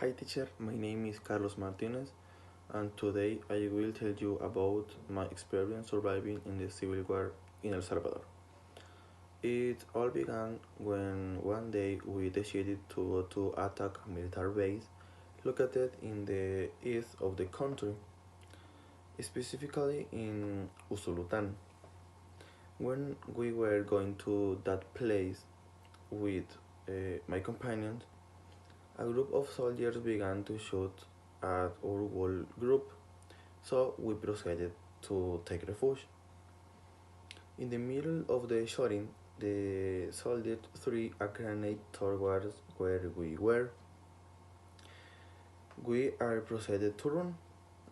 Hi teacher, my name is Carlos Martínez and today I will tell you about my experience surviving in the civil war in El Salvador. It all began when one day we decided to go to attack a military base located in the east of the country, specifically in Usulután. When we were going to that place with my companions, a group of soldiers began to shoot at our whole group, so we proceeded to take refuge. In the middle of the shooting, the soldiers threw a grenade towards where we were. We are proceeded to run,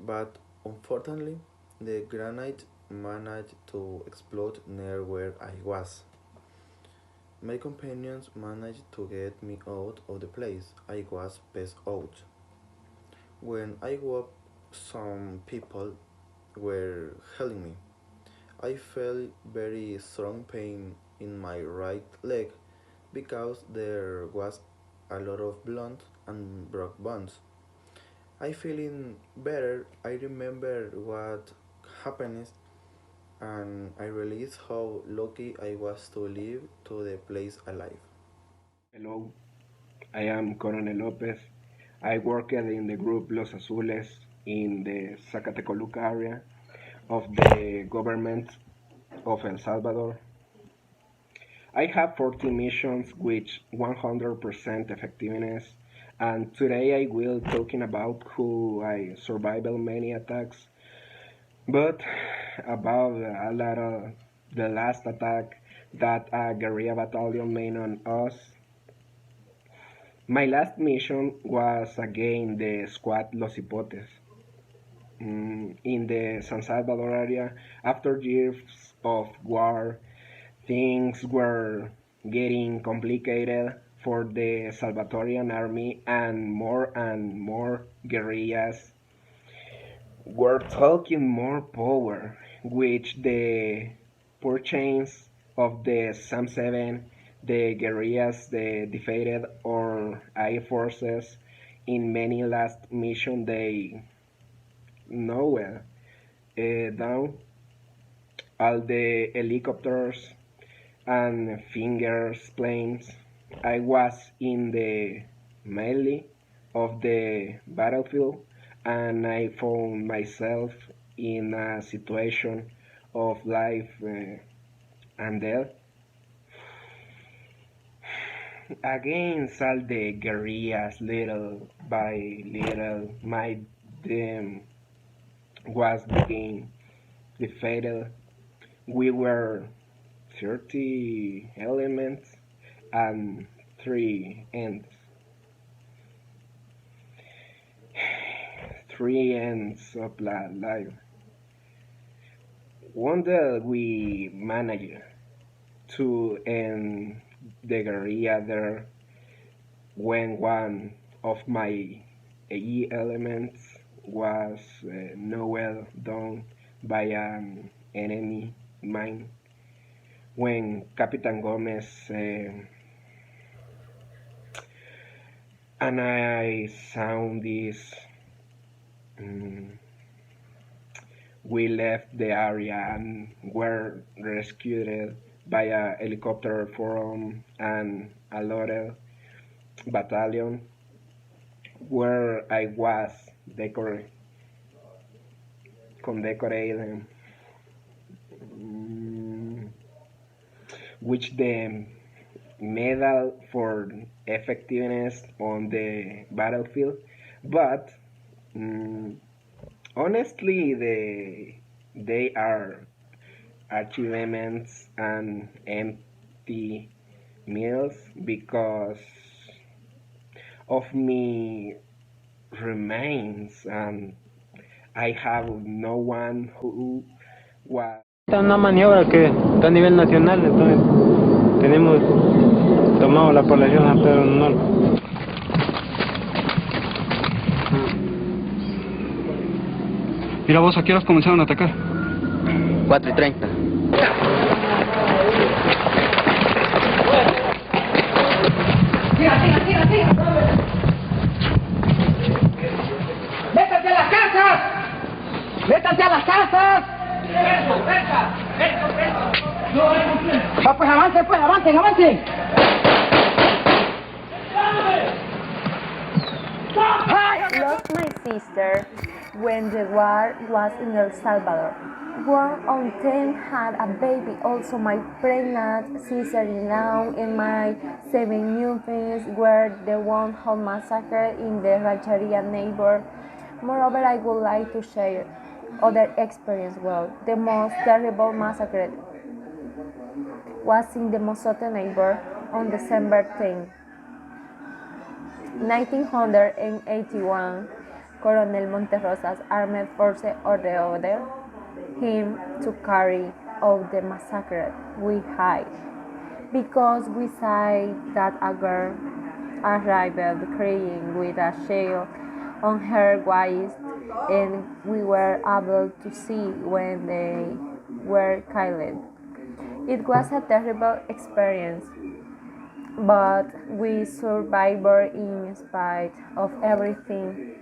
but unfortunately, the grenade managed to explode near where I was. My companions managed to get me out of the place. I was passed out. When I woke, some people were helping me. I felt very strong pain in my right leg because there was a lot of blood and broke bones. I feeling better. I remember what happened and I realized how lucky I was to live to the place alive. Hello, I am Coronel López. I worked in the group Los Azules in the Zacatecoluca area of the government of El Salvador. I have 14 missions with 100% effectiveness, and today I will talking about how I survived many attacks, but about a lot of the last attack that a guerrilla battalion made on us. My last mission was again the squad Los Hipotes in the San Salvador area. After years of war, things were getting complicated for the Salvatorian army, and more guerrillas were taking more power, which the purchase of the SAM-7, the guerrillas defeated our air forces in many last mission they know down all the helicopters and fingers planes. I was in the melee of the battlefield and I found myself in a situation of life and death against all the guerrillas. Little by little my them was being defeated. We were 30 elements and 3 ends. 3 ends of life. One day we managed to end the guerrilla there when one of my AE elements was well done by an enemy mine. When Capitan Gomez and I sound this, we left the area and were rescued by a helicopter from an allotted battalion where I was condecorated which the medal for effectiveness on the battlefield, but honestly they are achievements and empty meals because of me remains, and I have no one who was. Esta es una maniobra que está a nivel nacional, entonces tenemos tomado la población a Pedro Norte. Mira vos, ¿a qué horas comenzaron a atacar? 4:30. Tira. Va, pues avancen, avancen. Lost my sister when the war was in El Salvador. 1 on 10 had a baby. Also, my pregnant sister-in-law and my 7 newbies were the ones who massacred in the Rancheria neighbor. Moreover, I would like to share other experience. Well, the most terrible massacre was in the Mozote neighbor on December 10, 1981. Colonel Monterrosa's armed forces ordered him to carry out the massacre. We hid because we saw that a girl arrived crying with a child on her waist, and we were able to see when they were killed. It was a terrible experience, but we survived in spite of everything.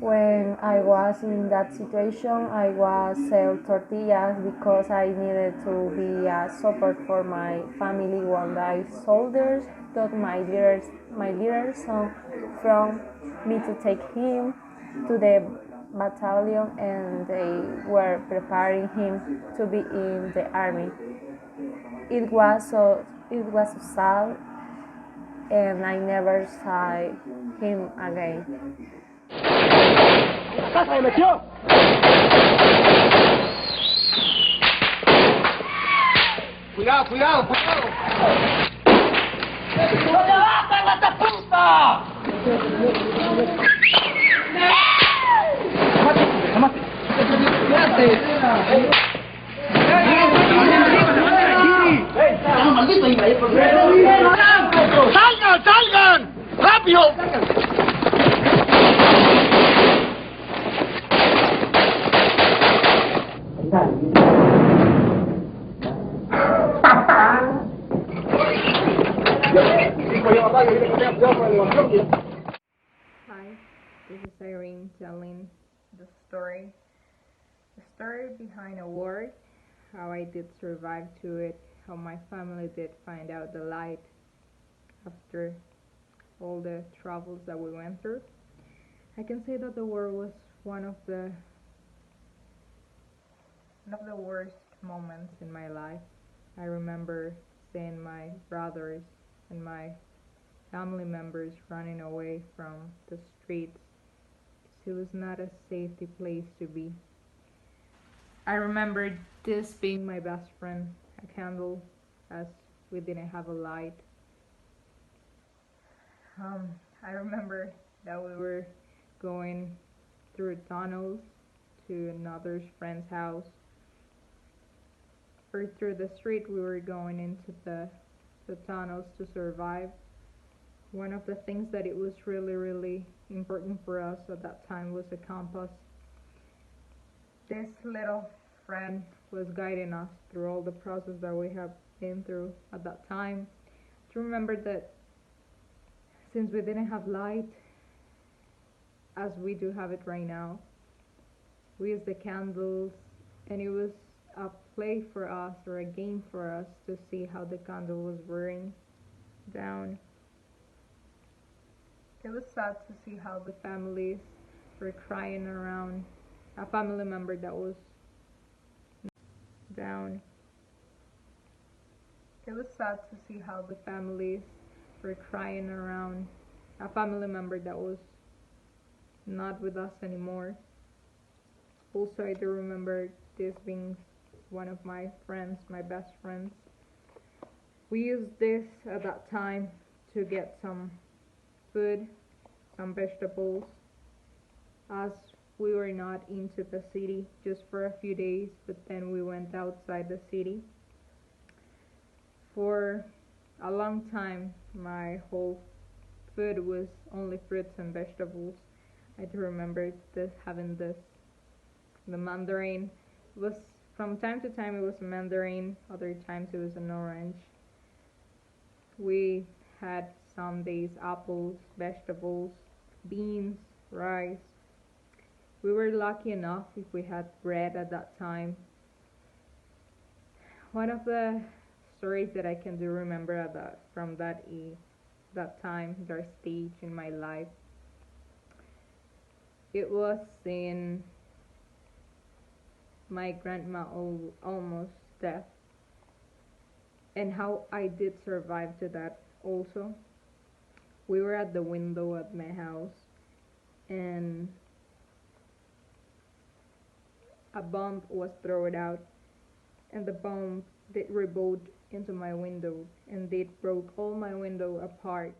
When I was in that situation, I was selling tortillas because I needed to be a support for my family. One day, soldiers took my little son from me to take him to the battalion, and they were preparing him to be in the army. It was so sad, and I never saw him again. ¡Casa me metió! Cuidado, cuidado, cuidado. ¡No te bajes, esta puta! ¡Salgan, salgan! ¡Rápido! Hi, this is Irene telling the story behind a war, how I did survive to it, how my family did find out the light after all the troubles that we went through. I can say that the war was one of the worst moments in my life. I remember seeing my brothers and my family members running away from the streets. It was not a safety place to be. I remember this being my best friend, a candle, as we didn't have a light. I remember that we were going through tunnels to another friend's house, or through the street. We were going into the tunnels to survive. One of the things that it was really important for us at that time was a compass. This little friend was guiding us through all the process that we have been through at that time. To remember that since we didn't have light, as we do have it right now, we used the candles, and it was a play for us, or a game for us, to see how the candle was burning down. It was sad to see how the families were crying around a family member that was down. It was sad to see how the families were crying around a family member that was not with us anymore. Also, I do remember this being one of my friends, my best friends. We used this at that time to get some food, some vegetables, as we were not into the city just for a few days, but then we went outside the city. For a long time, my whole food was only fruits and vegetables. I do remember having the mandarin. It was, from time to time it was a mandarin, other times it was an orange. We had some days apples, vegetables, beans, rice. We were lucky enough if we had bread at that time. One of the stories that I can do remember from that time, that stage in my life, it was in my grandma almost death, and how I did survive to that also. We were at the window at my house, and a bomb was thrown out, and the bomb did reboot into my window, and it broke all my window apart.